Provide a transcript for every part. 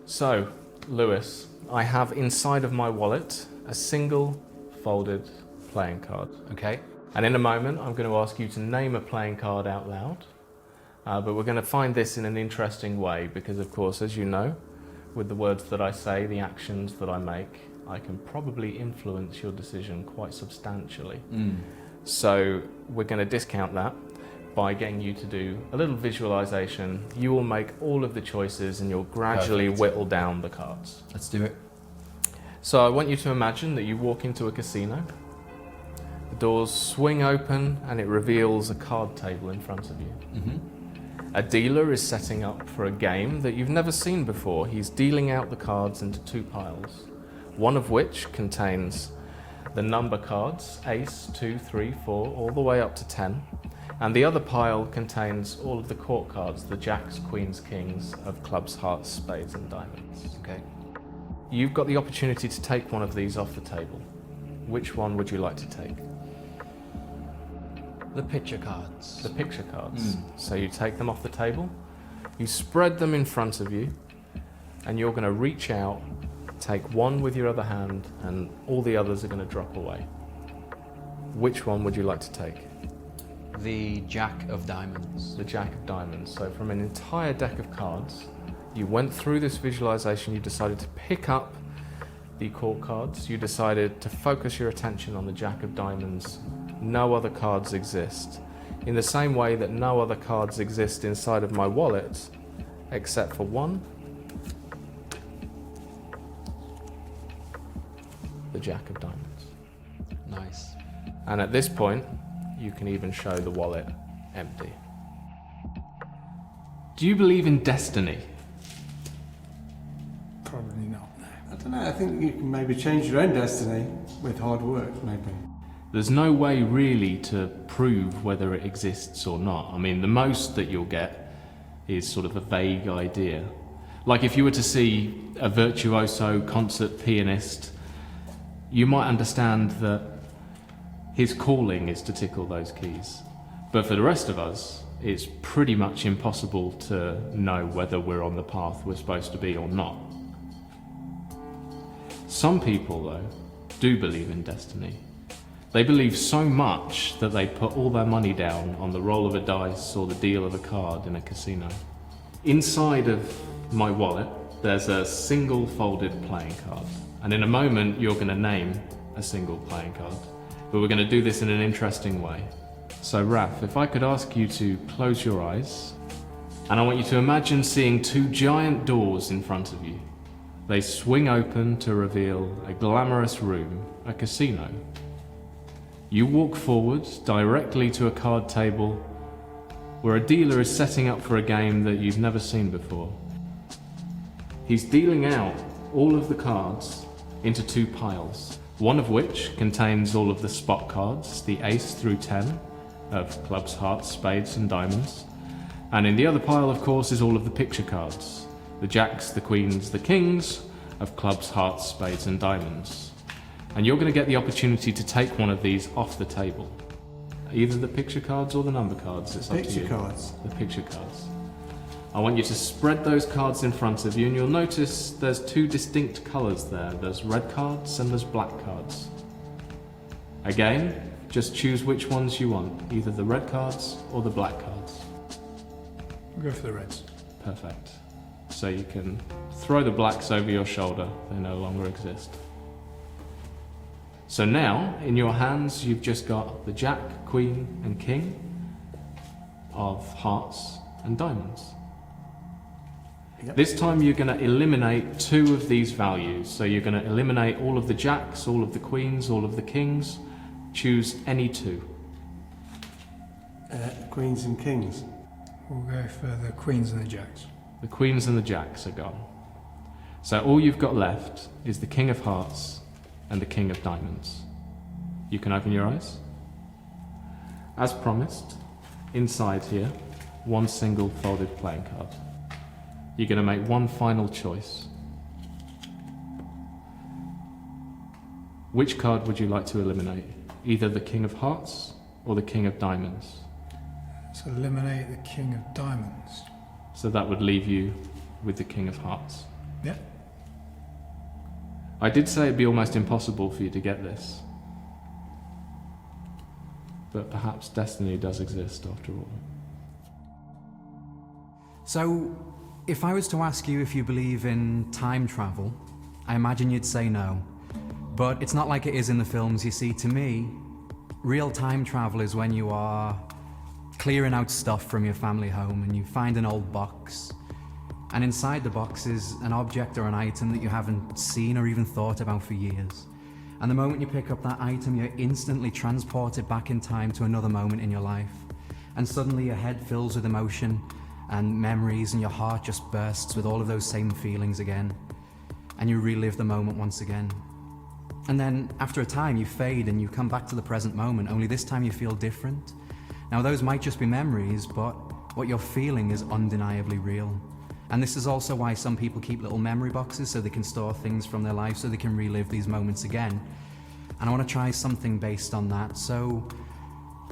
So, Lewis, I have inside of my wallet a single folded playing card. Okay. And in a moment, I'm going to ask you to name a playing card out loud. But we're going to find this in an interesting way because, of course, as you know, with the words that I say, the actions that I make, I can probably influence your decision quite substantially. So we're going to discount that by getting you to do a little visualization. You will make all of the choices and you'll gradually whittle down the cards. Let's do it. So I want you to imagine that you walk into a casino. The doors swing open and it reveals a card table in front of you. A dealer is setting up for a game that you've never seen before. He's dealing out the cards into two piles, one of which contains the number cards, ace, 2, 3, 4, all the way up to 10. And the other pile contains all of the court cards, the jacks, queens, kings of clubs, hearts, spades and diamonds. Okay. You've got the opportunity to take one of these off the table. Which one would you like to take? The picture cards. The picture cards. So you take them off the table, you spread them in front of you, and you're going to reach out, take one with your other hand, and all the others are going to drop away. Which one would you like to take? The Jack of Diamonds. The Jack of Diamonds. So from an entire deck of cards, you went through this visualization, you decided to pick up the court cards, you decided to focus your attention on the Jack of Diamonds. No other cards exist. In the same way that no other cards exist inside of my wallet, except for one, the Jack of Diamonds. Nice. And at this point, you can even show the wallet empty. Do you believe in destiny? Probably not, no. I don't know, I think you can maybe change your own destiny with hard work, maybe. There's no way really to prove whether it exists or not. I mean, the most that you'll get is sort of a vague idea. Like if you were to see a virtuoso concert pianist, you might understand that his calling is to tickle those keys. But for the rest of us, it's pretty much impossible to know whether we're on the path we're supposed to be or not. Some people, though, do believe in destiny. They believe so much that they put all their money down on the roll of a dice or the deal of a card in a casino. Inside of my wallet, there's a single folded playing card. And in a moment, you're going to name a single playing card. But we're going to do this in an interesting way. So Raf, if I could ask you to close your eyes, and I want you to imagine seeing two giant doors in front of you. They swing open to reveal a glamorous room, a casino. You walk forward directly to a card table where a dealer is setting up for a game that you've never seen before. He's dealing out all of the cards into two piles, one of which contains all of the spot cards, the ace through 10 of clubs, hearts, spades and diamonds. And in the other pile, of course, is all of the picture cards, the jacks, the queens, the kings of clubs, hearts, spades and diamonds. And you're going to get the opportunity to take one of these off the table. Either the picture cards or the number cards, it's up to you. Picture cards. The picture cards. I want you to spread those cards in front of you and you'll notice there's two distinct colours there. There's red cards and there's black cards. Again, just choose which ones you want, either the red cards or the black cards. We'll go for the reds. Perfect. So you can throw the blacks over your shoulder, they no longer exist. So now, in your hands, you've just got the jack, queen and king of hearts and diamonds. Yep. This time you're going to eliminate two of these values. So you're going to eliminate all of the jacks, all of the queens, all of the kings. Choose any two. Queens and kings. We'll go for the queens and the jacks. The queens and the jacks are gone. So all you've got left is the king of hearts and the king of diamonds. You can open your eyes. As promised, inside here, one single folded playing card. You're going to make one final choice. Which card would you like to eliminate? Either the king of hearts or the king of diamonds? So eliminate the king of diamonds. So that would leave you with the king of hearts. Yeah. I did say it'd be almost impossible for you to get this. But perhaps destiny does exist after all. So, if I was to ask you if you believe in time travel, I imagine you'd say no. But it's not like it is in the films. You see, to me, real time travel is when you are clearing out stuff from your family home and you find an old box. And inside the box is an object or an item that you haven't seen or even thought about for years. And the moment you pick up that item, you're instantly transported back in time to another moment in your life. And suddenly your head fills with emotion and memories, and your heart just bursts with all of those same feelings again. And you relive the moment once again. And then after a time you fade and you come back to the present moment, only this time you feel different. Now those might just be memories, but what you're feeling is undeniably real. And this is also why some people keep little memory boxes, so they can store things from their life, so they can relive these moments again. And I want to try something based on that. So,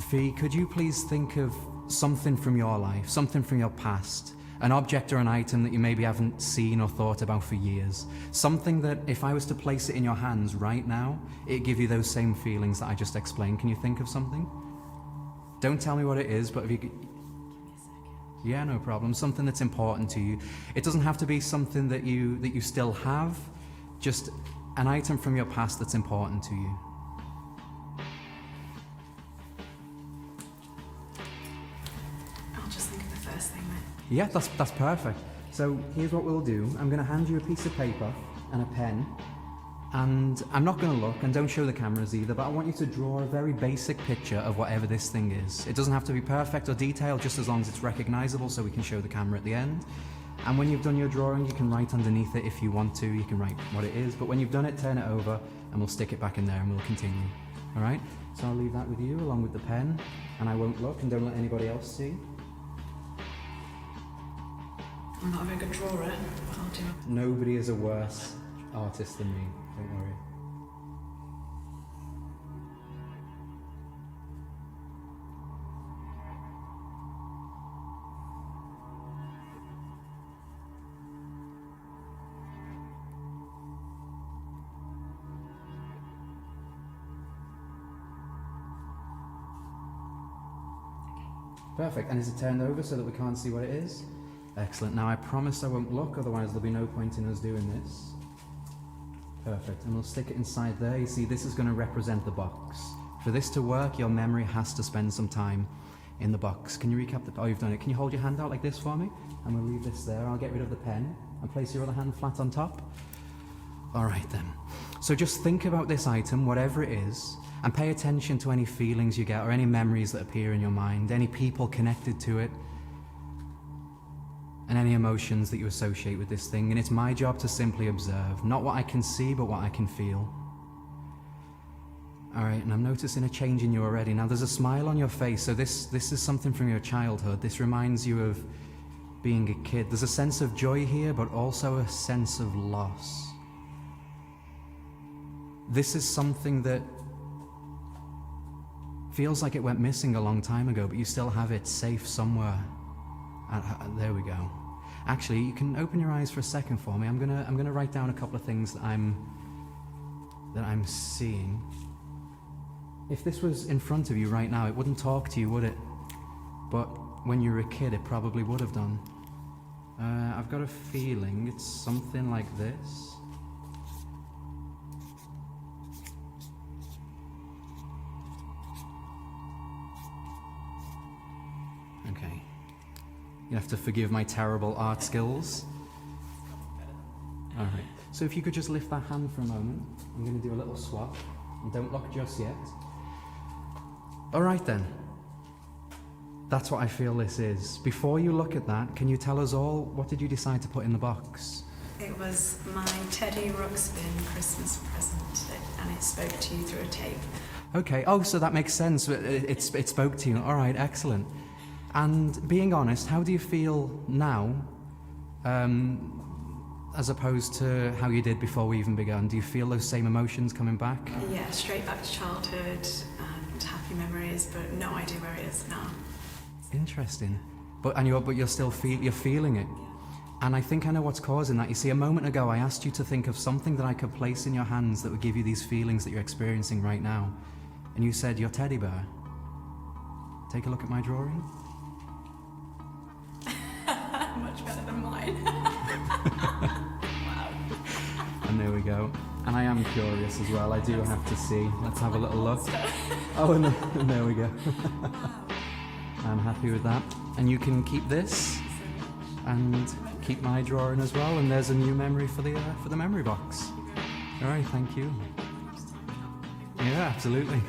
Fee, could you please think of something from your life, something from your past, an object or an item that you maybe haven't seen or thought about for years. Something that if I was to place it in your hands right now, it'd give you those same feelings that I just explained. Can you think of something? Don't tell me what it is, but if you could... Yeah, no problem. Something that's important to you. It doesn't have to be something that you still have, just an item from your past that's important to you. I'll just think of the first thing, mate. Yeah, that's perfect. So here's what we'll do. I'm going to hand you a piece of paper and a pen, and I'm not going to look, and don't show the cameras either, but I want you to draw a very basic picture of whatever this thing is. It doesn't have to be perfect or detailed, just as long as it's recognizable so we can show the camera at the end. And when you've done your drawing, you can write underneath it if you want to. You can write what it is, but when you've done it, turn it over and we'll stick it back in there and we'll continue. All right? So I'll leave that with you along with the pen, and I won't look, and don't let anybody else see. I'm not a very good drawer, but I'll do it. Nobody is a worse artist than me, don't worry. Perfect, and is it turned over so that we can't see what it is? Excellent. Now I promise I won't look, otherwise there'll be no point in us doing this. Perfect, and we'll stick it inside there. You see, this is going to represent the box. For this to work, your memory has to spend some time in the box. Can you recap the... Oh, you've done it. Can you hold your hand out like this for me? And we'll leave this there. I'll get rid of the pen and place your other hand flat on top. All right then. So just think about this item, whatever it is, and pay attention to any feelings you get or any memories that appear in your mind, any people connected to it, and any emotions that you associate with this thing. And it's my job to simply observe, not what I can see, but what I can feel. All right, and I'm noticing a change in you already. Now there's a smile on your face, so this is something from your childhood. This reminds you of being a kid. There's a sense of joy here, but also a sense of loss. This is something that feels like it went missing a long time ago, but you still have it safe somewhere. There we go. Actually, you can open your eyes for a second for me. I'm gonna write down a couple of things that I'm seeing. If this was in front of you right now, it wouldn't talk to you, would it? But when you were a kid, it probably would have done. I've got a feeling it's something like this. Okay. You have to forgive my terrible art skills. All right. So if you could just lift that hand for a moment. I'm going to do a little swap. And don't look just yet. All right then. That's what I feel this is. Before you look at that, can you tell us all, what did you decide to put in the box? It was my Teddy Ruxpin Christmas present, and it spoke to you through a tape. Okay. Oh, so that makes sense. It spoke to you. All right. Excellent. And being honest, how do you feel now, as opposed to how you did before we even began? Do you feel those same emotions coming back? Yeah, straight back to childhood and happy memories, but no idea where it is now. Interesting. But you're still feeling it. And I think I know what's causing that. You see, a moment ago I asked you to think of something that I could place in your hands that would give you these feelings that you're experiencing right now. And you said your teddy bear. Take a look at my drawing. Much better than mine. And there we go. And I am curious as well. I do have to see. Let's have a little look. Oh, and there we go. I'm happy with that. And you can keep this and keep my drawing as well. And there's a new memory for the memory box. All right, thank you. Yeah, absolutely.